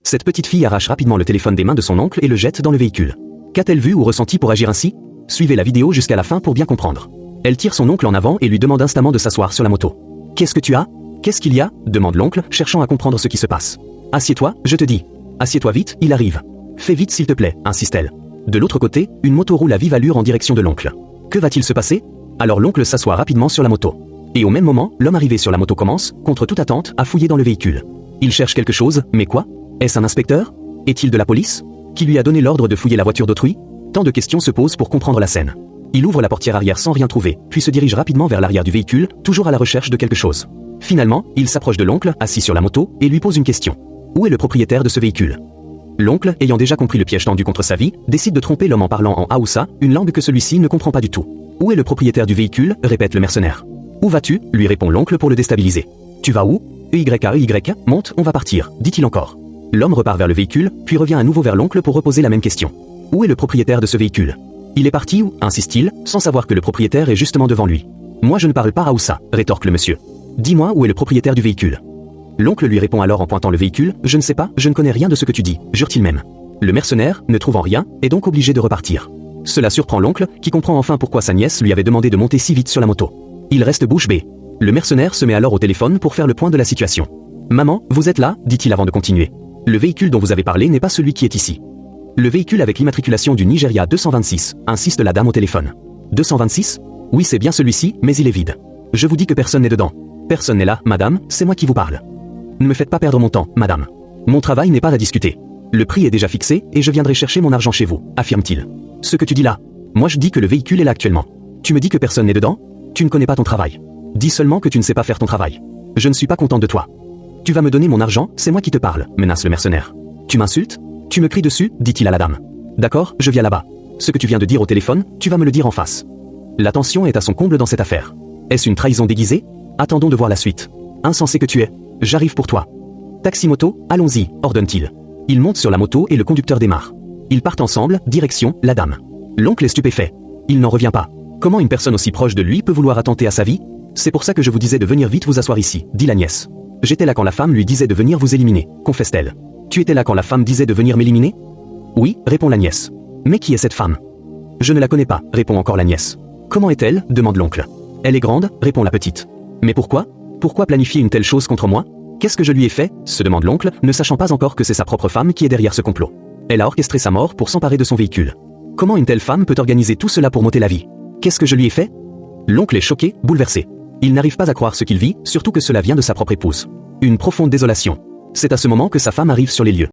Cette petite fille arrache rapidement le téléphone des mains de son oncle et le jette dans le véhicule. Qu'a-t-elle vu ou ressenti pour agir ainsi? Suivez la vidéo jusqu'à la fin pour bien comprendre. Elle tire son oncle en avant et lui demande instamment de s'asseoir sur la moto. Qu'est-ce que tu as? Qu'est-ce qu'il y a? Demande l'oncle, cherchant à comprendre ce qui se passe. Assieds-toi, je te dis. Assieds-toi vite, il arrive. Fais vite s'il te plaît, insiste-t-elle. De l'autre côté, une moto roule à vive allure en direction de l'oncle. Que va-t-il se passer? Alors l'oncle s'assoit rapidement sur la moto. Et au même moment, l'homme arrivé sur la moto commence, contre toute attente, à fouiller dans le véhicule. Il cherche quelque chose, mais quoi? Est-ce un inspecteur? Est-il de la police? Qui lui a donné l'ordre de fouiller la voiture d'autrui? Tant de questions se posent pour comprendre la scène. Il ouvre la portière arrière sans rien trouver, puis se dirige rapidement vers l'arrière du véhicule, toujours à la recherche de quelque chose. Finalement, il s'approche de l'oncle, assis sur la moto, et lui pose une question. Où est le propriétaire de ce véhicule? L'oncle, ayant déjà compris le piège tendu contre sa vie, décide de tromper l'homme en parlant en Haoussa, une langue que celui-ci ne comprend pas du tout. Où est le propriétaire du véhicule? Répète le mercenaire. Où vas-tu? Lui répond l'oncle pour le déstabiliser. Tu vas où? EYK, monte, on va partir, dit-il encore. L'homme repart vers le véhicule, puis revient à nouveau vers l'oncle pour reposer la même question. Où est le propriétaire de ce véhicule? Il est parti où? Insiste-t-il, sans savoir que le propriétaire est justement devant lui. Moi je ne parle pas Haoussa, rétorque le monsieur. Dis-moi où est le propriétaire du véhicule. L'oncle lui répond alors en pointant le véhicule, je ne sais pas, je ne connais rien de ce que tu dis, jure-t-il même. Le mercenaire, ne trouvant rien, est donc obligé de repartir. Cela surprend l'oncle, qui comprend enfin pourquoi sa nièce lui avait demandé de monter si vite sur la moto. Il reste bouche bée. Le mercenaire se met alors au téléphone pour faire le point de la situation. Maman, vous êtes là, dit-il avant de continuer. Le véhicule dont vous avez parlé n'est pas celui qui est ici. Le véhicule avec l'immatriculation du Nigeria 226, insiste la dame au téléphone. 226? Oui, c'est bien celui-ci, mais il est vide. Je vous dis que personne n'est dedans. Personne n'est là, madame, c'est moi qui vous parle. Ne me faites pas perdre mon temps, madame. Mon travail n'est pas à discuter. Le prix est déjà fixé, et je viendrai chercher mon argent chez vous, affirme-t-il. Ce que tu dis là. Moi je dis que le véhicule est là actuellement. Tu me dis que personne n'est dedans? Tu ne connais pas ton travail. Dis seulement que tu ne sais pas faire ton travail. Je ne suis pas content de toi. Tu vas me donner mon argent, c'est moi qui te parle, menace le mercenaire. Tu m'insultes? Tu me cries dessus, dit-il à la dame. D'accord, je viens là-bas. Ce que tu viens de dire au téléphone, tu vas me le dire en face. La tension est à son comble dans cette affaire. Est-ce une trahison déguisée? Attendons de voir la suite. Insensé que tu es. J'arrive pour toi. Taxi-moto, allons-y, ordonne-t-il. Il monte sur la moto et le conducteur démarre. Ils partent ensemble, direction, la dame. L'oncle est stupéfait. Il n'en revient pas. Comment une personne aussi proche de lui peut vouloir attenter à sa vie? C'est pour ça que je vous disais de venir vite vous asseoir ici, dit la nièce. J'étais là quand la femme lui disait de venir vous éliminer, confesse-t-elle. Tu étais là quand la femme disait de venir m'éliminer? Oui, répond la nièce. Mais qui est cette femme? Je ne la connais pas, répond encore la nièce. Comment est-elle? Demande l'oncle. Elle est grande, répond la petite. Mais pourquoi? Pourquoi planifier une telle chose contre moi? Qu'est-ce que je lui ai fait? Se demande l'oncle, ne sachant pas encore que c'est sa propre femme qui est derrière ce complot. Elle a orchestré sa mort pour s'emparer de son véhicule. Comment une telle femme peut organiser tout cela pour m'ôter la vie? Qu'est-ce que je lui ai fait? L'oncle est choqué, bouleversé. Il n'arrive pas à croire ce qu'il vit, surtout que cela vient de sa propre épouse. Une profonde désolation. C'est à ce moment que sa femme arrive sur les lieux.